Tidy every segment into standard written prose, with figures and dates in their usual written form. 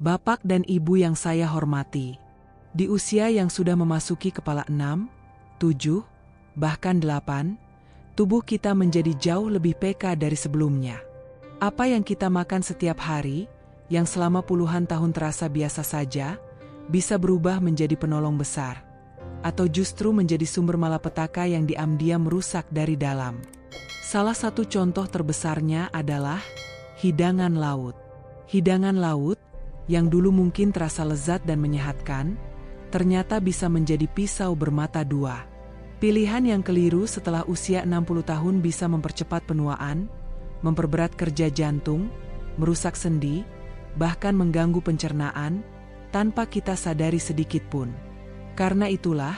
Bapak dan Ibu yang saya hormati, di usia yang sudah memasuki kepala 6, 7, bahkan 8, tubuh kita menjadi jauh lebih peka dari sebelumnya. Apa yang kita makan setiap hari, yang selama puluhan tahun terasa biasa saja, bisa berubah menjadi penolong besar, atau justru menjadi sumber malapetaka yang diam-diam merusak dari dalam. Salah satu contoh terbesarnya adalah hidangan laut. Hidangan laut, yang dulu mungkin terasa lezat dan menyehatkan, ternyata bisa menjadi pisau bermata dua. Pilihan yang keliru setelah usia 60 tahun bisa mempercepat penuaan, memperberat kerja jantung, merusak sendi, bahkan mengganggu pencernaan, tanpa kita sadari sedikit pun. Karena itulah,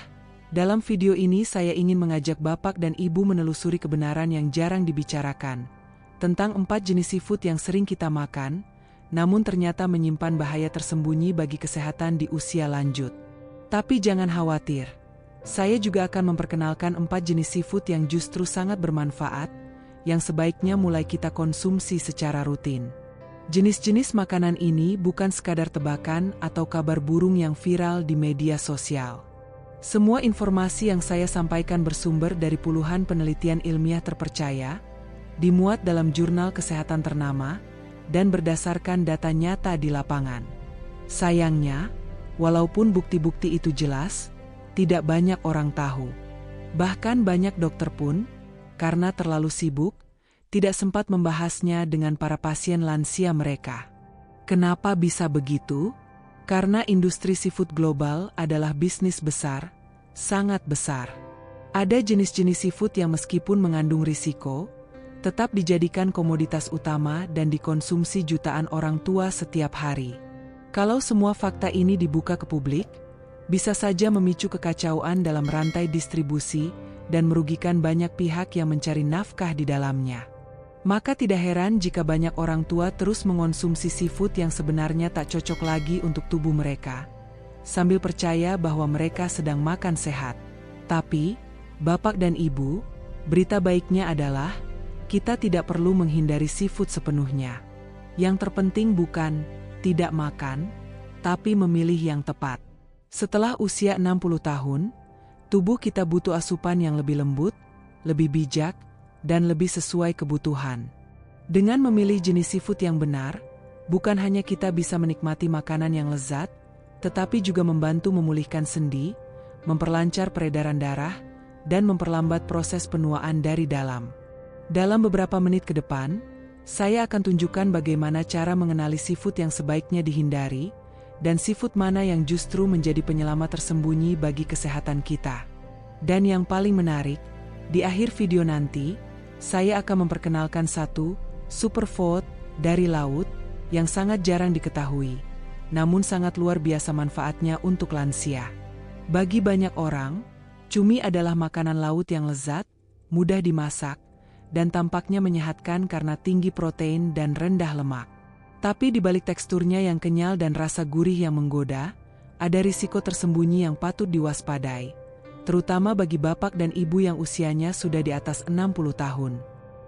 dalam video ini saya ingin mengajak Bapak dan Ibu menelusuri kebenaran yang jarang dibicarakan, tentang 4 jenis seafood yang sering kita makan, namun ternyata menyimpan bahaya tersembunyi bagi kesehatan di usia lanjut. Tapi jangan khawatir, saya juga akan memperkenalkan 4 jenis seafood yang justru sangat bermanfaat, yang sebaiknya mulai kita konsumsi secara rutin. Jenis-jenis makanan ini bukan sekadar tebakan atau kabar burung yang viral di media sosial. Semua informasi yang saya sampaikan bersumber dari puluhan penelitian ilmiah terpercaya, dimuat dalam jurnal kesehatan ternama, dan berdasarkan data nyata di lapangan. Sayangnya, walaupun bukti-bukti itu jelas, tidak banyak orang tahu. Bahkan banyak dokter pun, karena terlalu sibuk, tidak sempat membahasnya dengan para pasien lansia mereka. Kenapa bisa begitu? Karena industri seafood global adalah bisnis besar, sangat besar. Ada jenis-jenis seafood yang meskipun mengandung risiko, tetap dijadikan komoditas utama dan dikonsumsi jutaan orang tua setiap hari. Kalau semua fakta ini dibuka ke publik, bisa saja memicu kekacauan dalam rantai distribusi dan merugikan banyak pihak yang mencari nafkah di dalamnya. Maka tidak heran jika banyak orang tua terus mengonsumsi seafood yang sebenarnya tak cocok lagi untuk tubuh mereka, sambil percaya bahwa mereka sedang makan sehat. Tapi, Bapak dan Ibu, berita baiknya adalah, kita tidak perlu menghindari seafood sepenuhnya. Yang terpenting bukan tidak makan, tapi memilih yang tepat. Setelah usia 60 tahun, tubuh kita butuh asupan yang lebih lembut, lebih bijak, dan lebih sesuai kebutuhan. Dengan memilih jenis seafood yang benar, bukan hanya kita bisa menikmati makanan yang lezat, tetapi juga membantu memulihkan sendi, memperlancar peredaran darah, dan memperlambat proses penuaan dari dalam. Dalam beberapa menit ke depan, saya akan tunjukkan bagaimana cara mengenali seafood yang sebaiknya dihindari, dan seafood mana yang justru menjadi penyelamat tersembunyi bagi kesehatan kita. Dan yang paling menarik, di akhir video nanti, saya akan memperkenalkan satu superfood dari laut yang sangat jarang diketahui, namun sangat luar biasa manfaatnya untuk lansia. Bagi banyak orang, cumi adalah makanan laut yang lezat, mudah dimasak, dan tampaknya menyehatkan karena tinggi protein dan rendah lemak. Tapi di balik teksturnya yang kenyal dan rasa gurih yang menggoda, ada risiko tersembunyi yang patut diwaspadai, terutama bagi Bapak dan Ibu yang usianya sudah di atas 60 tahun.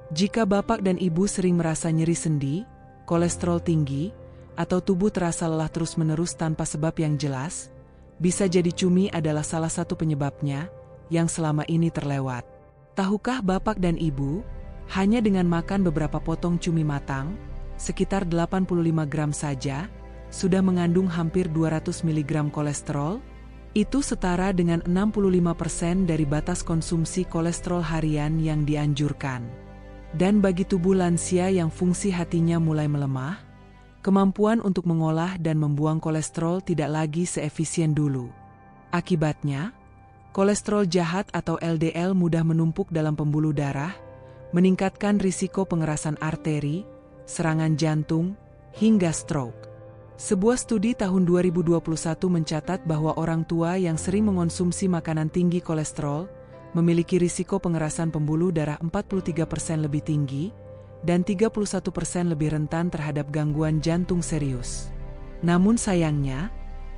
Jika Bapak dan Ibu sering merasa nyeri sendi, kolesterol tinggi, atau tubuh terasa lelah terus-menerus tanpa sebab yang jelas, bisa jadi cumi adalah salah satu penyebabnya yang selama ini terlewat. Tahukah Bapak dan Ibu, hanya dengan makan beberapa potong cumi matang, sekitar 85 gram saja, sudah mengandung hampir 200 mg kolesterol? Itu setara dengan 65% dari batas konsumsi kolesterol harian yang dianjurkan. Dan bagi tubuh lansia yang fungsi hatinya mulai melemah, kemampuan untuk mengolah dan membuang kolesterol tidak lagi seefisien dulu. Akibatnya, kolesterol jahat atau LDL mudah menumpuk dalam pembuluh darah, meningkatkan risiko pengerasan arteri, serangan jantung, hingga stroke. Sebuah studi tahun 2021 mencatat bahwa orang tua yang sering mengonsumsi makanan tinggi kolesterol memiliki risiko pengerasan pembuluh darah 43% lebih tinggi dan 31% lebih rentan terhadap gangguan jantung serius. Namun sayangnya,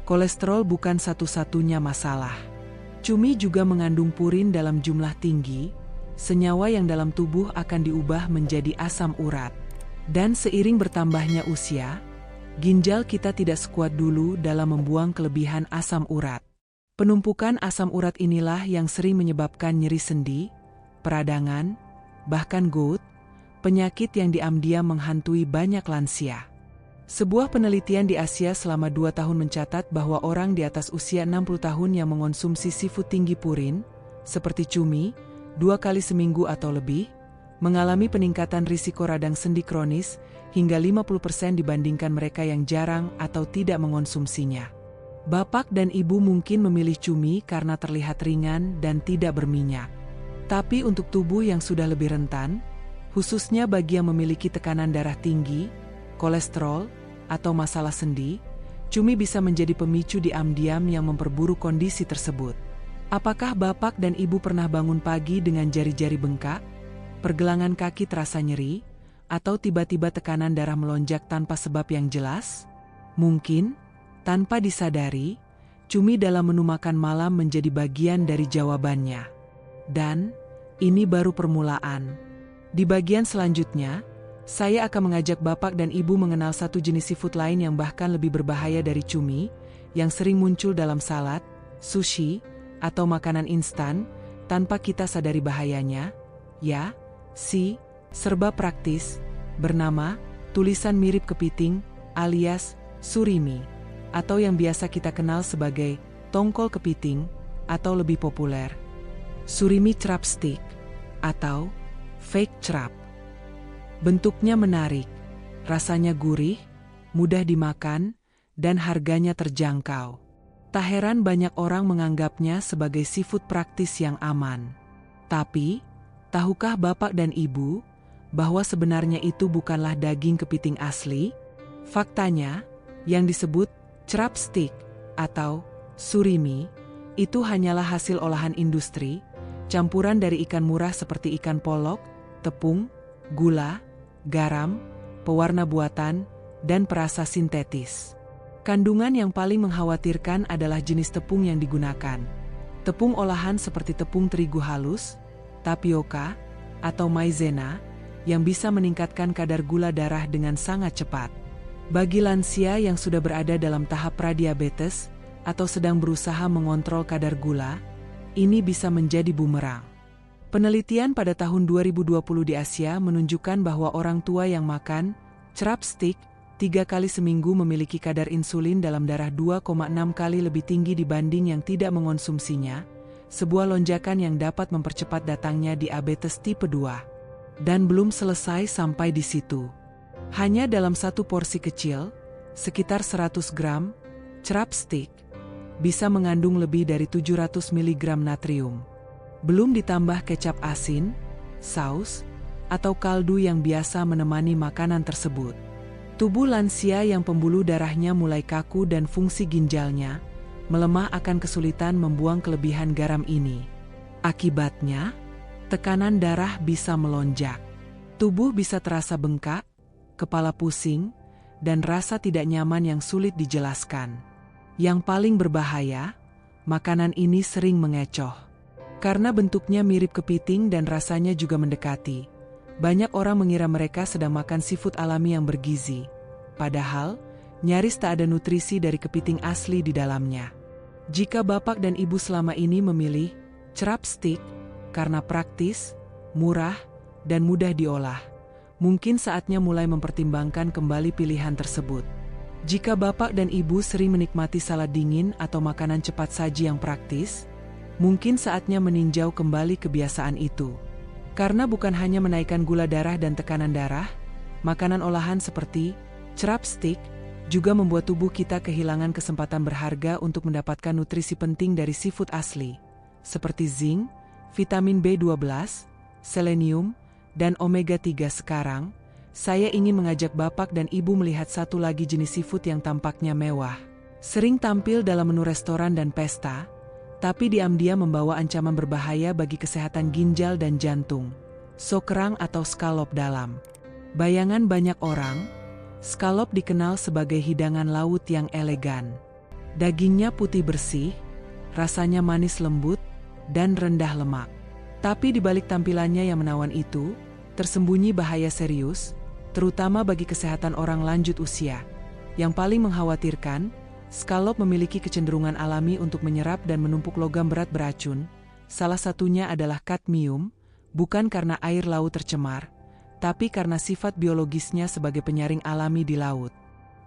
kolesterol bukan satu-satunya masalah. Cumi juga mengandung purin dalam jumlah tinggi, senyawa yang dalam tubuh akan diubah menjadi asam urat. Dan seiring bertambahnya usia, ginjal kita tidak sekuat dulu dalam membuang kelebihan asam urat. Penumpukan asam urat inilah yang sering menyebabkan nyeri sendi, peradangan, bahkan gout, penyakit yang diam-diam menghantui banyak lansia. Sebuah penelitian di Asia selama 2 tahun mencatat bahwa orang di atas usia 60 tahun yang mengonsumsi seafood tinggi purin, seperti cumi, 2 kali seminggu atau lebih, mengalami peningkatan risiko radang sendi kronis hingga 50% dibandingkan mereka yang jarang atau tidak mengonsumsinya. Bapak dan ibu mungkin memilih cumi karena terlihat ringan dan tidak berminyak. Tapi untuk tubuh yang sudah lebih rentan, khususnya bagi yang memiliki tekanan darah tinggi, kolesterol, atau masalah sendi, cumi bisa menjadi pemicu diam-diam yang memperburuk kondisi tersebut. Apakah bapak dan ibu pernah bangun pagi dengan jari-jari bengkak, pergelangan kaki terasa nyeri, atau tiba-tiba tekanan darah melonjak tanpa sebab yang jelas? Mungkin, tanpa disadari, cumi dalam menu makan malam menjadi bagian dari jawabannya. Dan, ini baru permulaan. Di bagian selanjutnya, saya akan mengajak bapak dan ibu mengenal satu jenis seafood lain yang bahkan lebih berbahaya dari cumi, yang sering muncul dalam salad, sushi, atau makanan instan, tanpa kita sadari bahayanya, serba praktis, bernama tulisan mirip kepiting, alias surimi, atau yang biasa kita kenal sebagai tongkol kepiting, atau lebih populer, surimi chopstick, atau fake chop. Bentuknya menarik, rasanya gurih, mudah dimakan, dan harganya terjangkau. Tak heran banyak orang menganggapnya sebagai seafood praktis yang aman. Tapi, tahukah bapak dan ibu, bahwa sebenarnya itu bukanlah daging kepiting asli? Faktanya, yang disebut chopstick atau surimi, itu hanyalah hasil olahan industri, campuran dari ikan murah seperti ikan polok, tepung, gula, garam, pewarna buatan, dan perasa sintetis. Kandungan yang paling mengkhawatirkan adalah jenis tepung yang digunakan. Tepung olahan seperti tepung terigu halus, tapioka, atau maizena, yang bisa meningkatkan kadar gula darah dengan sangat cepat. Bagi lansia yang sudah berada dalam tahap pradiabetes, atau sedang berusaha mengontrol kadar gula, ini bisa menjadi bumerang. Penelitian pada tahun 2020 di Asia menunjukkan bahwa orang tua yang makan chopstick 3 kali seminggu memiliki kadar insulin dalam darah 2,6 kali lebih tinggi dibanding yang tidak mengonsumsinya, sebuah lonjakan yang dapat mempercepat datangnya diabetes tipe 2. Dan belum selesai sampai di situ. Hanya dalam satu porsi kecil, sekitar 100 gram, chopstick bisa mengandung lebih dari 700 mg natrium. Belum ditambah kecap asin, saus, atau kaldu yang biasa menemani makanan tersebut. Tubuh lansia yang pembuluh darahnya mulai kaku dan fungsi ginjalnya melemah akan kesulitan membuang kelebihan garam ini. Akibatnya, tekanan darah bisa melonjak. Tubuh bisa terasa bengkak, kepala pusing, dan rasa tidak nyaman yang sulit dijelaskan. Yang paling berbahaya, makanan ini sering mengecoh. Karena bentuknya mirip kepiting dan rasanya juga mendekati, banyak orang mengira mereka sedang makan seafood alami yang bergizi. Padahal, nyaris tak ada nutrisi dari kepiting asli di dalamnya. Jika bapak dan ibu selama ini memilih chopstick karena praktis, murah, dan mudah diolah, mungkin saatnya mulai mempertimbangkan kembali pilihan tersebut. Jika bapak dan ibu sering menikmati salad dingin atau makanan cepat saji yang praktis, mungkin saatnya meninjau kembali kebiasaan itu. Karena bukan hanya menaikkan gula darah dan tekanan darah, makanan olahan seperti chopstick juga membuat tubuh kita kehilangan kesempatan berharga untuk mendapatkan nutrisi penting dari seafood asli, seperti zinc, vitamin B12, selenium, dan omega 3. Sekarang, saya ingin mengajak bapak dan ibu melihat satu lagi jenis seafood yang tampaknya mewah, sering tampil dalam menu restoran dan pesta, tapi diam-diam membawa ancaman berbahaya bagi kesehatan ginjal dan jantung, kerang atau scallop dalam. Bayangan banyak orang, scallop dikenal sebagai hidangan laut yang elegan. Dagingnya putih bersih, rasanya manis lembut, dan rendah lemak. Tapi di balik tampilannya yang menawan itu, tersembunyi bahaya serius, terutama bagi kesehatan orang lanjut usia. Yang paling mengkhawatirkan, scallop memiliki kecenderungan alami untuk menyerap dan menumpuk logam berat beracun. Salah satunya adalah kadmium, bukan karena air laut tercemar, tapi karena sifat biologisnya sebagai penyaring alami di laut.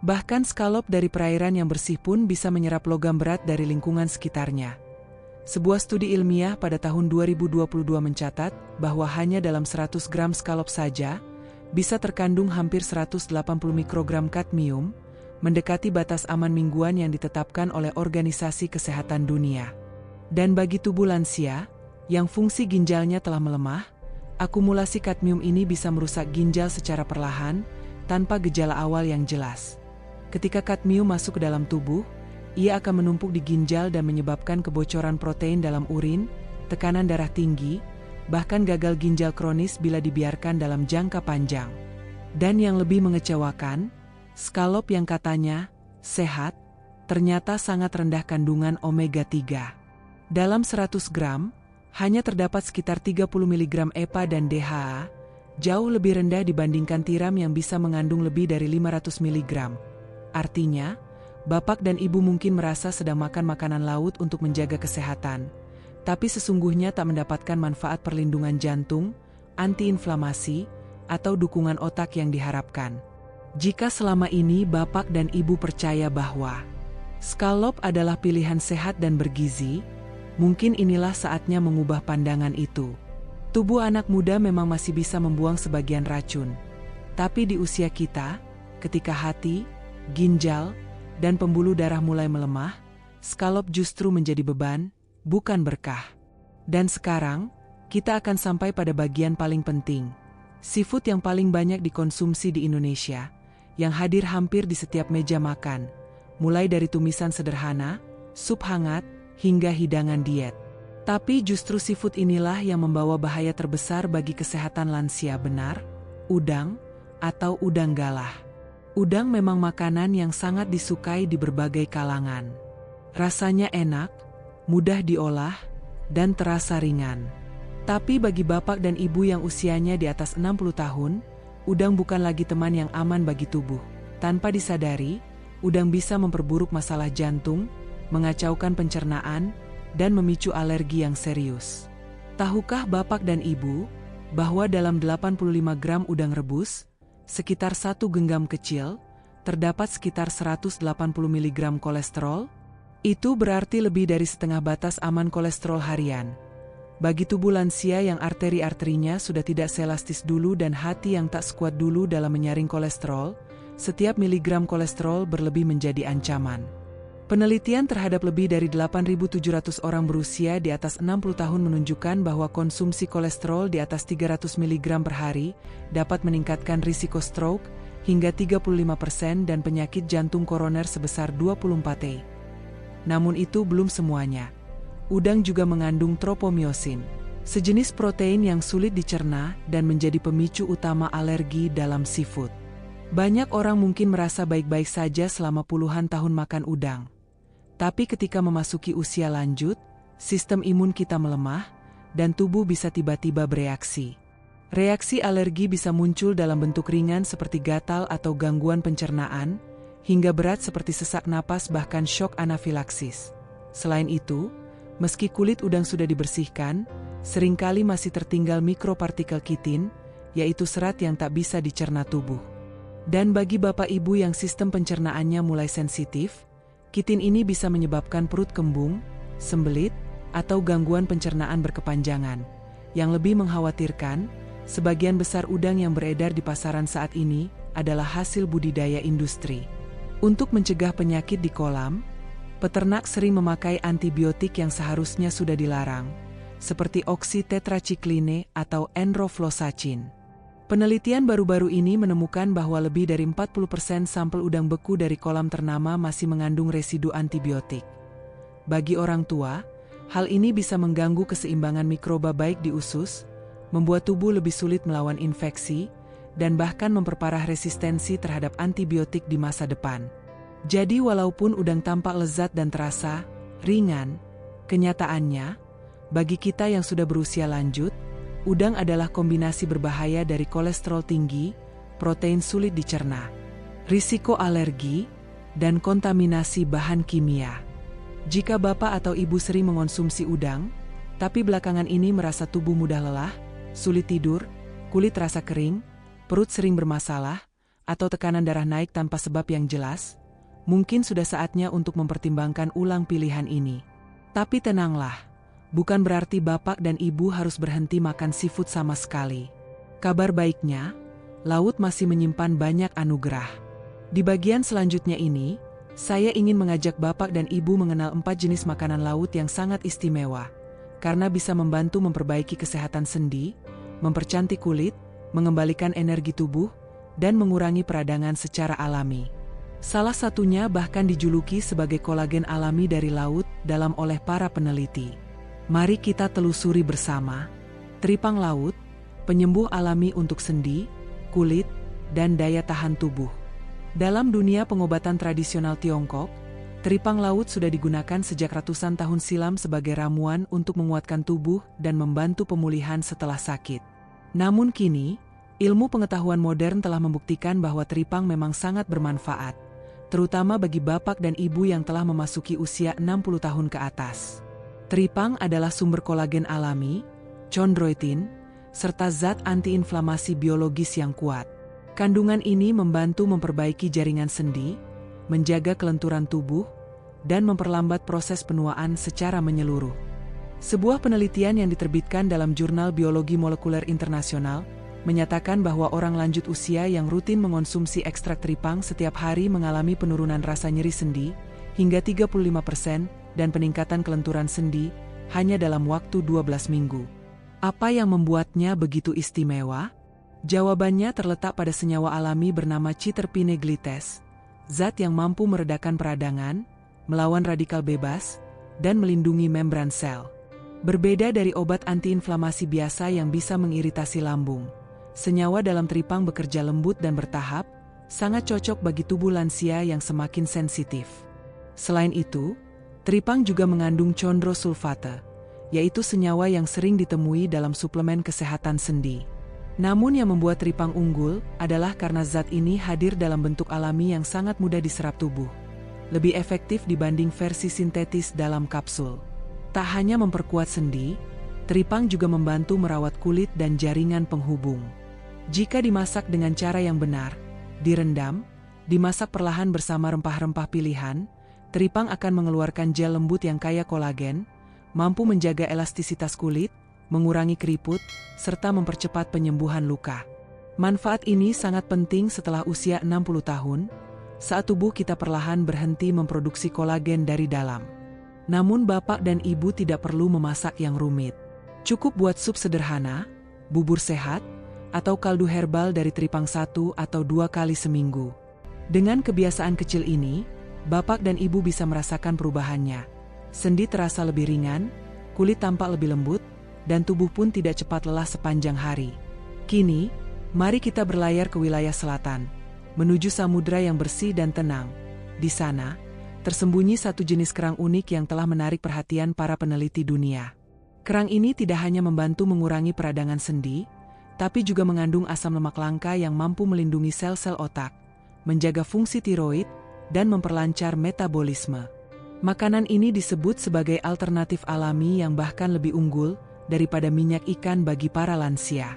Bahkan scallop dari perairan yang bersih pun bisa menyerap logam berat dari lingkungan sekitarnya. Sebuah studi ilmiah pada tahun 2022 mencatat bahwa hanya dalam 100 gram scallop saja bisa terkandung hampir 180 mikrogram kadmium, mendekati batas aman mingguan yang ditetapkan oleh Organisasi Kesehatan Dunia. Dan bagi tubuh lansia, yang fungsi ginjalnya telah melemah, akumulasi kadmium ini bisa merusak ginjal secara perlahan, tanpa gejala awal yang jelas. Ketika kadmium masuk ke dalam tubuh, ia akan menumpuk di ginjal dan menyebabkan kebocoran protein dalam urin, tekanan darah tinggi, bahkan gagal ginjal kronis bila dibiarkan dalam jangka panjang. Dan yang lebih mengecewakan, scallop yang katanya sehat, ternyata sangat rendah kandungan omega 3. Dalam 100 gram, hanya terdapat sekitar 30 mg EPA dan DHA, jauh lebih rendah dibandingkan tiram yang bisa mengandung lebih dari 500 mg. Artinya, bapak dan ibu mungkin merasa sedang makan makanan laut untuk menjaga kesehatan, tapi sesungguhnya tak mendapatkan manfaat perlindungan jantung, antiinflamasi, atau dukungan otak yang diharapkan. Jika selama ini bapak dan ibu percaya bahwa scallop adalah pilihan sehat dan bergizi, mungkin inilah saatnya mengubah pandangan itu. Tubuh anak muda memang masih bisa membuang sebagian racun. Tapi di usia kita, ketika hati, ginjal, dan pembuluh darah mulai melemah, scallop justru menjadi beban, bukan berkah. Dan sekarang, kita akan sampai pada bagian paling penting. Seafood yang paling banyak dikonsumsi di Indonesia, yang hadir hampir di setiap meja makan, mulai dari tumisan sederhana, sup hangat, hingga hidangan diet. Tapi justru seafood inilah yang membawa bahaya terbesar bagi kesehatan lansia, benar? Udang atau udang galah. Udang memang makanan yang sangat disukai di berbagai kalangan. Rasanya enak, mudah diolah, dan terasa ringan. Tapi bagi bapak dan ibu yang usianya di atas 60 tahun, udang bukan lagi teman yang aman bagi tubuh. Tanpa disadari, udang bisa memperburuk masalah jantung, mengacaukan pencernaan, dan memicu alergi yang serius. Tahukah bapak dan ibu, bahwa dalam 85 gram udang rebus, sekitar 1 genggam kecil, terdapat sekitar 180 mg kolesterol? Itu berarti lebih dari setengah batas aman kolesterol harian. Bagi tubuh lansia yang arteri-arterinya sudah tidak seelastis dulu dan hati yang tak sekuat dulu dalam menyaring kolesterol, setiap miligram kolesterol berlebih menjadi ancaman. Penelitian terhadap lebih dari 8.700 orang berusia di atas 60 tahun menunjukkan bahwa konsumsi kolesterol di atas 300 mg per hari dapat meningkatkan risiko stroke hingga 35% dan penyakit jantung koroner sebesar 24%. Namun itu belum semuanya. Udang juga mengandung tropomyosin, sejenis protein yang sulit dicerna dan menjadi pemicu utama alergi dalam seafood. Banyak orang mungkin merasa baik-baik saja selama puluhan tahun makan udang. Tapi ketika memasuki usia lanjut, sistem imun kita melemah, dan tubuh bisa tiba-tiba bereaksi. Reaksi alergi bisa muncul dalam bentuk ringan seperti gatal atau gangguan pencernaan, hingga berat seperti sesak napas bahkan shock anafilaksis. Selain itu, meski kulit udang sudah dibersihkan, seringkali masih tertinggal mikropartikel kitin, yaitu serat yang tak bisa dicerna tubuh. Dan bagi bapak ibu yang sistem pencernaannya mulai sensitif, kitin ini bisa menyebabkan perut kembung, sembelit, atau gangguan pencernaan berkepanjangan. Yang lebih mengkhawatirkan, sebagian besar udang yang beredar di pasaran saat ini adalah hasil budidaya industri. Untuk mencegah penyakit di kolam, peternak sering memakai antibiotik yang seharusnya sudah dilarang, seperti oksitetracikline atau enrofloxacin. Penelitian baru-baru ini menemukan bahwa lebih dari 40% sampel udang beku dari kolam ternama masih mengandung residu antibiotik. Bagi orang tua, hal ini bisa mengganggu keseimbangan mikroba baik di usus, membuat tubuh lebih sulit melawan infeksi, dan bahkan memperparah resistensi terhadap antibiotik di masa depan. Jadi walaupun udang tampak lezat dan terasa ringan, kenyataannya, bagi kita yang sudah berusia lanjut, udang adalah kombinasi berbahaya dari kolesterol tinggi, protein sulit dicerna, risiko alergi, dan kontaminasi bahan kimia. Jika bapak atau ibu sering mengonsumsi udang, tapi belakangan ini merasa tubuh mudah lelah, sulit tidur, kulit terasa kering, perut sering bermasalah, atau tekanan darah naik tanpa sebab yang jelas, mungkin sudah saatnya untuk mempertimbangkan ulang pilihan ini. Tapi tenanglah, bukan berarti bapak dan ibu harus berhenti makan seafood sama sekali. Kabar baiknya, laut masih menyimpan banyak anugerah. Di bagian selanjutnya ini, saya ingin mengajak bapak dan ibu mengenal 4 jenis makanan laut yang sangat istimewa, karena bisa membantu memperbaiki kesehatan sendi, mempercantik kulit, mengembalikan energi tubuh, dan mengurangi peradangan secara alami. Salah satunya bahkan dijuluki sebagai kolagen alami dari laut oleh para peneliti. Mari kita telusuri bersama. Teripang laut, penyembuh alami untuk sendi, kulit, dan daya tahan tubuh. Dalam dunia pengobatan tradisional Tiongkok, teripang laut sudah digunakan sejak ratusan tahun silam sebagai ramuan untuk menguatkan tubuh dan membantu pemulihan setelah sakit. Namun kini, ilmu pengetahuan modern telah membuktikan bahwa teripang memang sangat bermanfaat, terutama bagi bapak dan ibu yang telah memasuki usia 60 tahun ke atas. Teripang adalah sumber kolagen alami, chondroitin, serta zat antiinflamasi biologis yang kuat. Kandungan ini membantu memperbaiki jaringan sendi, menjaga kelenturan tubuh, dan memperlambat proses penuaan secara menyeluruh. Sebuah penelitian yang diterbitkan dalam Jurnal Biologi Molekuler Internasional menyatakan bahwa orang lanjut usia yang rutin mengonsumsi ekstrak teripang setiap hari mengalami penurunan rasa nyeri sendi hingga 35% dan peningkatan kelenturan sendi hanya dalam waktu 12 minggu. Apa yang membuatnya begitu istimewa? Jawabannya terletak pada senyawa alami bernama Chiterpine glites, zat yang mampu meredakan peradangan, melawan radikal bebas, dan melindungi membran sel. Berbeda dari obat antiinflamasi biasa yang bisa mengiritasi lambung, senyawa dalam teripang bekerja lembut dan bertahap, sangat cocok bagi tubuh lansia yang semakin sensitif. Selain itu, teripang juga mengandung chondrosulfate, yaitu senyawa yang sering ditemui dalam suplemen kesehatan sendi. Namun yang membuat teripang unggul adalah karena zat ini hadir dalam bentuk alami yang sangat mudah diserap tubuh. Lebih efektif dibanding versi sintetis dalam kapsul. Tak hanya memperkuat sendi, teripang juga membantu merawat kulit dan jaringan penghubung. Jika dimasak dengan cara yang benar, direndam, dimasak perlahan bersama rempah-rempah pilihan, teripang akan mengeluarkan gel lembut yang kaya kolagen, mampu menjaga elastisitas kulit, mengurangi keriput, serta mempercepat penyembuhan luka. Manfaat ini sangat penting setelah usia 60 tahun, saat tubuh kita perlahan berhenti memproduksi kolagen dari dalam. Namun bapak dan ibu tidak perlu memasak yang rumit. Cukup buat sup sederhana, bubur sehat, atau kaldu herbal dari teripang 1 atau 2 kali seminggu. Dengan kebiasaan kecil ini, bapak dan ibu bisa merasakan perubahannya. Sendi terasa lebih ringan, kulit tampak lebih lembut, dan tubuh pun tidak cepat lelah sepanjang hari. Kini, mari kita berlayar ke wilayah selatan, menuju samudra yang bersih dan tenang. Di sana, tersembunyi satu jenis kerang unik yang telah menarik perhatian para peneliti dunia. Kerang ini tidak hanya membantu mengurangi peradangan sendi, tapi juga mengandung asam lemak langka yang mampu melindungi sel-sel otak, menjaga fungsi tiroid, dan memperlancar metabolisme. Makanan ini disebut sebagai alternatif alami yang bahkan lebih unggul daripada minyak ikan bagi para lansia.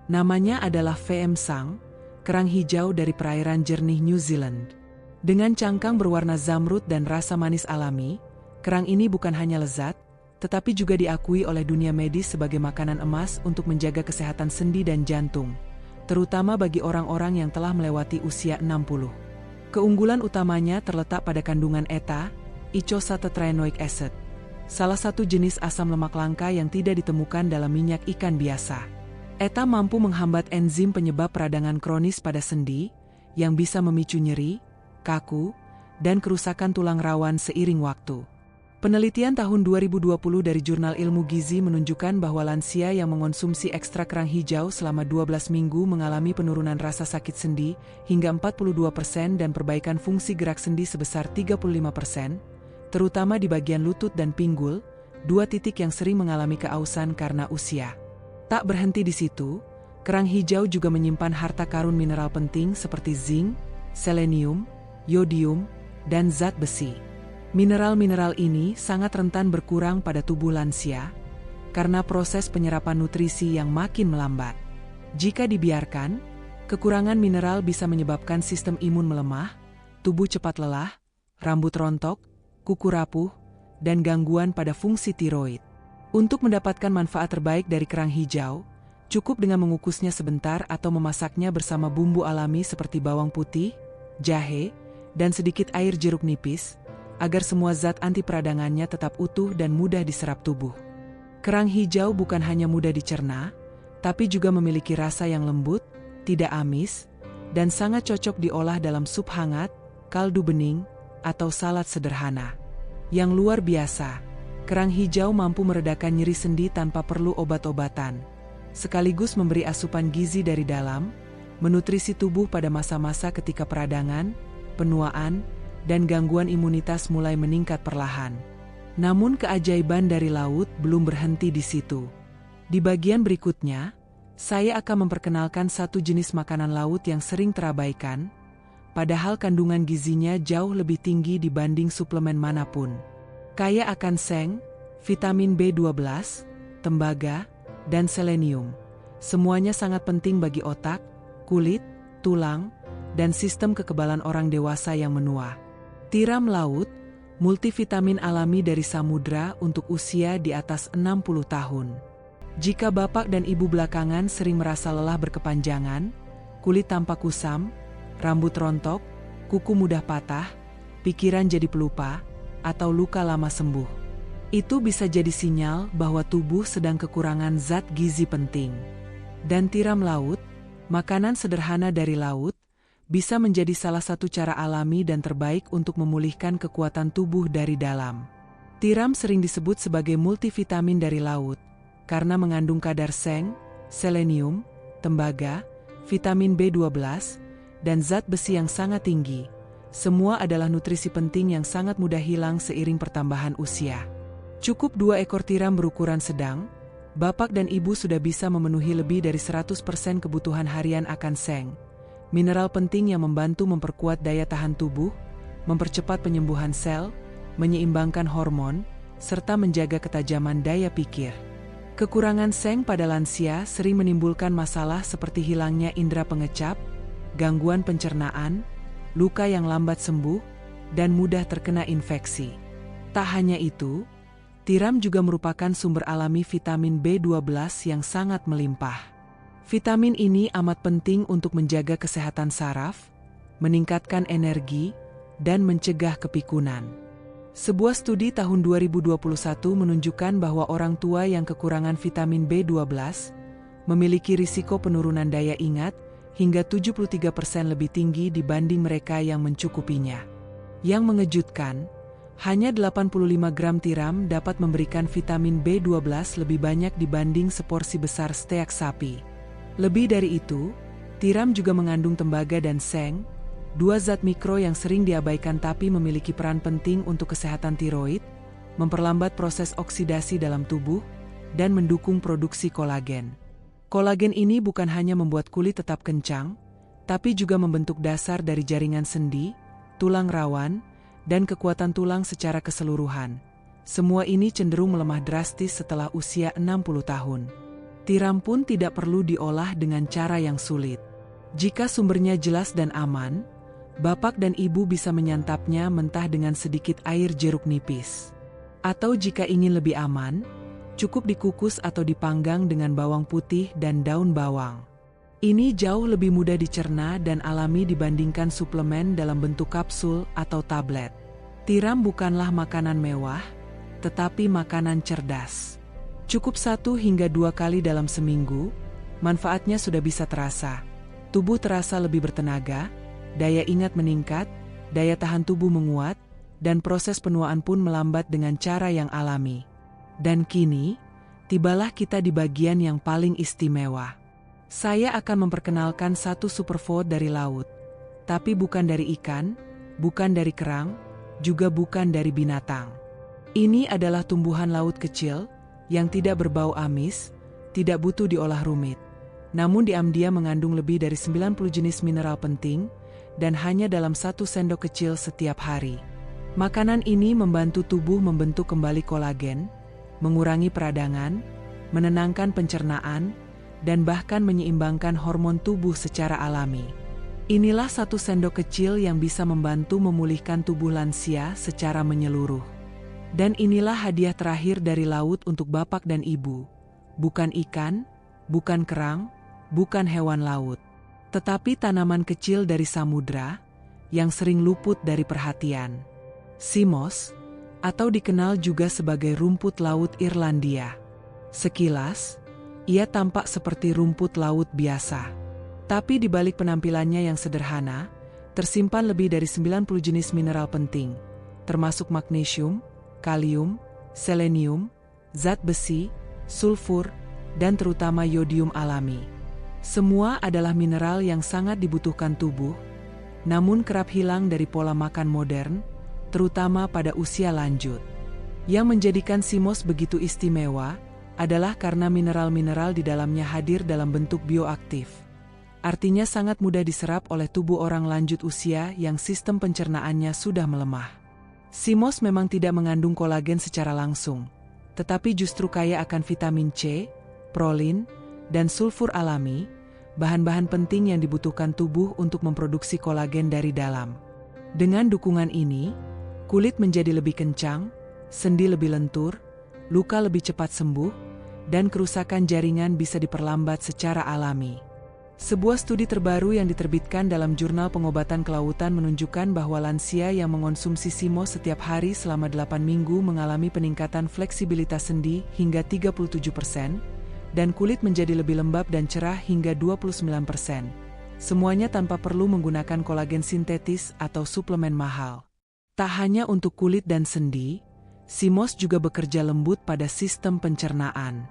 Namanya adalah VM Sang, kerang hijau dari perairan jernih New Zealand. Dengan cangkang berwarna zamrud dan rasa manis alami, kerang ini bukan hanya lezat, tetapi juga diakui oleh dunia medis sebagai makanan emas untuk menjaga kesehatan sendi dan jantung, terutama bagi orang-orang yang telah melewati usia 60. Keunggulan utamanya terletak pada kandungan ETA, eicosapentaenoic acid, salah satu jenis asam lemak langka yang tidak ditemukan dalam minyak ikan biasa. ETA mampu menghambat enzim penyebab peradangan kronis pada sendi, yang bisa memicu nyeri, kaku, dan kerusakan tulang rawan seiring waktu. Penelitian tahun 2020 dari Jurnal Ilmu Gizi menunjukkan bahwa lansia yang mengonsumsi ekstrak kerang hijau selama 12 minggu mengalami penurunan rasa sakit sendi hingga 42% dan perbaikan fungsi gerak sendi sebesar 35%, terutama di bagian lutut dan pinggul, 2 titik yang sering mengalami keausan karena usia. Tak berhenti di situ, kerang hijau juga menyimpan harta karun mineral penting seperti zinc, selenium, yodium, dan zat besi. Mineral-mineral ini sangat rentan berkurang pada tubuh lansia karena proses penyerapan nutrisi yang makin melambat. Jika dibiarkan, kekurangan mineral bisa menyebabkan sistem imun melemah, tubuh cepat lelah, rambut rontok, kuku rapuh, dan gangguan pada fungsi tiroid. Untuk mendapatkan manfaat terbaik dari kerang hijau, cukup dengan mengukusnya sebentar atau memasaknya bersama bumbu alami seperti bawang putih, jahe, dan sedikit air jeruk nipis, agar semua zat anti peradangannya tetap utuh dan mudah diserap tubuh. Kerang hijau bukan hanya mudah dicerna, tapi juga memiliki rasa yang lembut, tidak amis, dan sangat cocok diolah dalam sup hangat, kaldu bening, atau salad sederhana. Yang luar biasa, kerang hijau mampu meredakan nyeri sendi tanpa perlu obat-obatan, sekaligus memberi asupan gizi dari dalam, menutrisi tubuh pada masa-masa ketika peradangan, penuaan, dan gangguan imunitas mulai meningkat perlahan. Namun keajaiban dari laut belum berhenti di situ. Di bagian berikutnya, saya akan memperkenalkan satu jenis makanan laut yang sering terabaikan, padahal kandungan gizinya jauh lebih tinggi dibanding suplemen manapun. Kaya akan seng, vitamin B12, tembaga, dan selenium. Semuanya sangat penting bagi otak, kulit, tulang, dan sistem kekebalan orang dewasa yang menua. Tiram laut, multivitamin alami dari samudra untuk usia di atas 60 tahun. Jika bapak dan ibu belakangan sering merasa lelah berkepanjangan, kulit tampak kusam, rambut rontok, kuku mudah patah, pikiran jadi pelupa, atau luka lama sembuh, itu bisa jadi sinyal bahwa tubuh sedang kekurangan zat gizi penting. Dan tiram laut, makanan sederhana dari laut, bisa menjadi salah satu cara alami dan terbaik untuk memulihkan kekuatan tubuh dari dalam. Tiram sering disebut sebagai multivitamin dari laut, karena mengandung kadar seng, selenium, tembaga, vitamin B12, dan zat besi yang sangat tinggi. Semua adalah nutrisi penting yang sangat mudah hilang seiring pertambahan usia. Cukup 2 ekor tiram berukuran sedang, bapak dan ibu sudah bisa memenuhi lebih dari 100% kebutuhan harian akan seng, mineral penting yang membantu memperkuat daya tahan tubuh, mempercepat penyembuhan sel, menyeimbangkan hormon, serta menjaga ketajaman daya pikir. Kekurangan seng pada lansia sering menimbulkan masalah seperti hilangnya indera pengecap, gangguan pencernaan, luka yang lambat sembuh, dan mudah terkena infeksi. Tak hanya itu, tiram juga merupakan sumber alami vitamin B12 yang sangat melimpah. Vitamin ini amat penting untuk menjaga kesehatan saraf, meningkatkan energi, dan mencegah kepikunan. Sebuah studi tahun 2021 menunjukkan bahwa orang tua yang kekurangan vitamin B12 memiliki risiko penurunan daya ingat hingga 73% lebih tinggi dibanding mereka yang mencukupinya. Yang mengejutkan, hanya 85 gram tiram dapat memberikan vitamin B12 lebih banyak dibanding seporsi besar steak sapi. Lebih dari itu, tiram juga mengandung tembaga dan seng, 2 zat mikro yang sering diabaikan tapi memiliki peran penting untuk kesehatan tiroid, memperlambat proses oksidasi dalam tubuh, dan mendukung produksi kolagen. Kolagen ini bukan hanya membuat kulit tetap kencang, tapi juga membentuk dasar dari jaringan sendi, tulang rawan, dan kekuatan tulang secara keseluruhan. Semua ini cenderung melemah drastis setelah usia 60 tahun. Tiram pun tidak perlu diolah dengan cara yang sulit. Jika sumbernya jelas dan aman, bapak dan ibu bisa menyantapnya mentah dengan sedikit air jeruk nipis. Atau jika ingin lebih aman, cukup dikukus atau dipanggang dengan bawang putih dan daun bawang. Ini jauh lebih mudah dicerna dan alami dibandingkan suplemen dalam bentuk kapsul atau tablet. Tiram bukanlah makanan mewah, tetapi makanan cerdas. Cukup 1 hingga 2 kali dalam seminggu, manfaatnya sudah bisa terasa. Tubuh terasa lebih bertenaga, daya ingat meningkat, daya tahan tubuh menguat, dan proses penuaan pun melambat dengan cara yang alami. Dan kini, tibalah kita di bagian yang paling istimewa. Saya akan memperkenalkan satu superfood dari laut. Tapi bukan dari ikan, bukan dari kerang, juga bukan dari binatang. Ini adalah tumbuhan laut kecil, yang tidak berbau amis, tidak butuh diolah rumit. Namun diam-diam mengandung lebih dari 90 jenis mineral penting, dan hanya dalam 1 sendok kecil setiap hari. Makanan ini membantu tubuh membentuk kembali kolagen, mengurangi peradangan, menenangkan pencernaan, dan bahkan menyeimbangkan hormon tubuh secara alami. Inilah 1 sendok kecil yang bisa membantu memulihkan tubuh lansia secara menyeluruh. Dan inilah hadiah terakhir dari laut untuk bapak dan ibu. Bukan ikan, bukan kerang, bukan hewan laut, tetapi tanaman kecil dari samudra yang sering luput dari perhatian. Sea moss, atau dikenal juga sebagai rumput laut Irlandia. Sekilas, ia tampak seperti rumput laut biasa. Tapi di balik penampilannya yang sederhana, tersimpan lebih dari 90 jenis mineral penting, termasuk magnesium, kalium, selenium, zat besi, sulfur, dan terutama yodium alami. Semua adalah mineral yang sangat dibutuhkan tubuh, namun kerap hilang dari pola makan modern, terutama pada usia lanjut. Yang menjadikan sea moss begitu istimewa adalah karena mineral-mineral di dalamnya hadir dalam bentuk bioaktif. Artinya sangat mudah diserap oleh tubuh orang lanjut usia yang sistem pencernaannya sudah melemah. Sea moss memang tidak mengandung kolagen secara langsung, tetapi justru kaya akan vitamin C, prolin, dan sulfur alami, bahan-bahan penting yang dibutuhkan tubuh untuk memproduksi kolagen dari dalam. Dengan dukungan ini, kulit menjadi lebih kencang, sendi lebih lentur, luka lebih cepat sembuh, dan kerusakan jaringan bisa diperlambat secara alami. Sebuah studi terbaru yang diterbitkan dalam Jurnal Pengobatan Kelautan menunjukkan bahwa lansia yang mengonsumsi sea moss setiap hari selama 8 minggu mengalami peningkatan fleksibilitas sendi hingga 37%, dan kulit menjadi lebih lembab dan cerah hingga 29%. Semuanya tanpa perlu menggunakan kolagen sintetis atau suplemen mahal. Tak hanya untuk kulit dan sendi, sea moss juga bekerja lembut pada sistem pencernaan.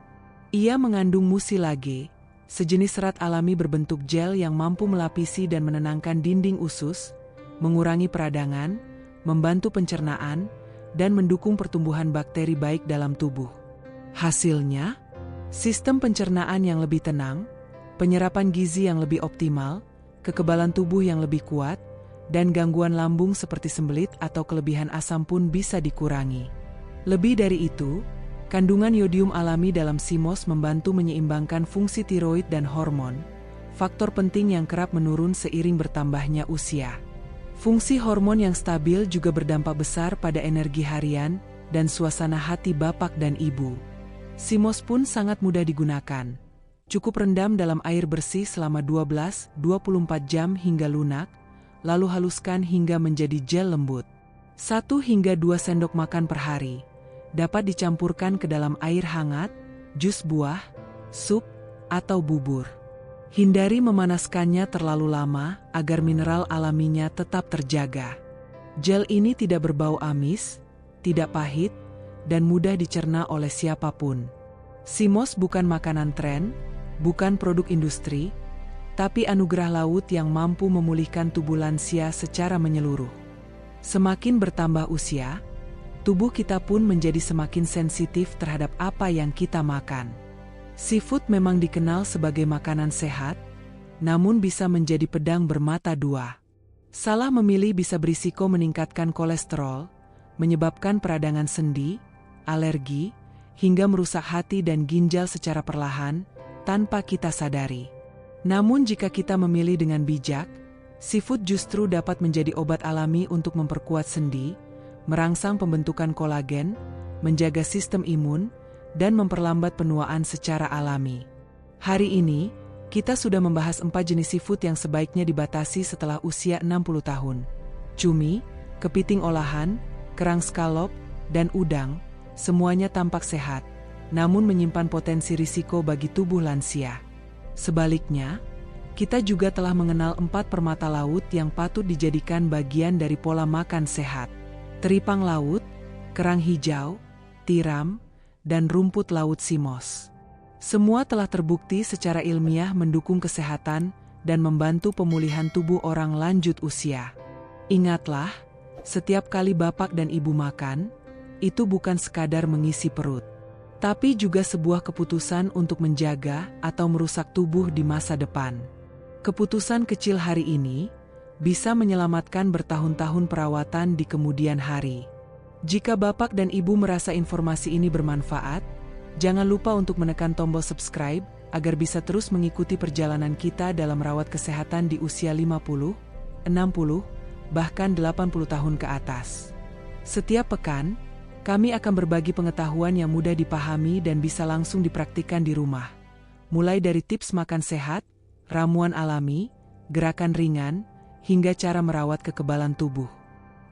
Ia mengandung mucilage, sejenis serat alami berbentuk gel yang mampu melapisi dan menenangkan dinding usus, mengurangi peradangan, membantu pencernaan, dan mendukung pertumbuhan bakteri baik dalam tubuh. Hasilnya, sistem pencernaan yang lebih tenang, penyerapan gizi yang lebih optimal, kekebalan tubuh yang lebih kuat, dan gangguan lambung seperti sembelit atau kelebihan asam pun bisa dikurangi. Lebih dari itu, kandungan yodium alami dalam sea moss membantu menyeimbangkan fungsi tiroid dan hormon, faktor penting yang kerap menurun seiring bertambahnya usia. Fungsi hormon yang stabil juga berdampak besar pada energi harian dan suasana hati bapak dan ibu. Sea moss pun sangat mudah digunakan. Cukup rendam dalam air bersih selama 12-24 jam hingga lunak, lalu haluskan hingga menjadi gel lembut. 1 hingga 2 sendok makan per hari. Dapat dicampurkan ke dalam air hangat, jus buah, sup, atau bubur. Hindari memanaskannya terlalu lama agar mineral alaminya tetap terjaga. Gel ini tidak berbau amis, tidak pahit, dan mudah dicerna oleh siapapun. Sea moss bukan makanan tren, bukan produk industri, tapi anugerah laut yang mampu memulihkan tubuh lansia secara menyeluruh. Semakin bertambah usia, tubuh kita pun menjadi semakin sensitif terhadap apa yang kita makan. Seafood memang dikenal sebagai makanan sehat, namun bisa menjadi pedang bermata dua. Salah memilih bisa berisiko meningkatkan kolesterol, menyebabkan peradangan sendi, alergi, hingga merusak hati dan ginjal secara perlahan, tanpa kita sadari. Namun jika kita memilih dengan bijak, seafood justru dapat menjadi obat alami untuk memperkuat sendi, merangsang pembentukan kolagen, menjaga sistem imun, dan memperlambat penuaan secara alami. Hari ini, kita sudah membahas 4 jenis seafood yang sebaiknya dibatasi setelah usia 60 tahun. Cumi, kepiting olahan, kerang scallop, dan udang, semuanya tampak sehat, namun menyimpan potensi risiko bagi tubuh lansia. Sebaliknya, kita juga telah mengenal 4 permata laut yang patut dijadikan bagian dari pola makan sehat. Teripang laut, kerang hijau, tiram, dan rumput laut sea moss. Semua telah terbukti secara ilmiah mendukung kesehatan dan membantu pemulihan tubuh orang lanjut usia. Ingatlah, setiap kali bapak dan ibu makan, itu bukan sekadar mengisi perut, tapi juga sebuah keputusan untuk menjaga atau merusak tubuh di masa depan. Keputusan kecil hari ini bisa menyelamatkan bertahun-tahun perawatan di kemudian hari. Jika Bapak dan Ibu merasa informasi ini bermanfaat, jangan lupa untuk menekan tombol subscribe agar bisa terus mengikuti perjalanan kita dalam merawat kesehatan di usia 50, 60, bahkan 80 tahun ke atas. Setiap pekan, kami akan berbagi pengetahuan yang mudah dipahami dan bisa langsung dipraktikkan di rumah. Mulai dari tips makan sehat, ramuan alami, gerakan ringan, hingga cara merawat kekebalan tubuh.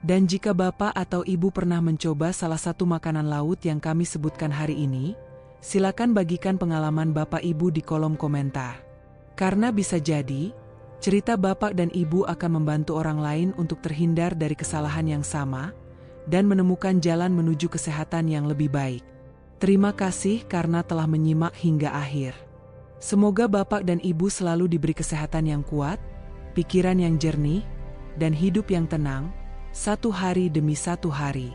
Dan jika Bapak atau Ibu pernah mencoba salah satu makanan laut yang kami sebutkan hari ini, silakan bagikan pengalaman Bapak Ibu di kolom komentar. Karena bisa jadi, cerita Bapak dan Ibu akan membantu orang lain untuk terhindar dari kesalahan yang sama dan menemukan jalan menuju kesehatan yang lebih baik. Terima kasih karena telah menyimak hingga akhir. Semoga Bapak dan Ibu selalu diberi kesehatan yang kuat, pikiran yang jernih, dan hidup yang tenang, satu hari demi satu hari.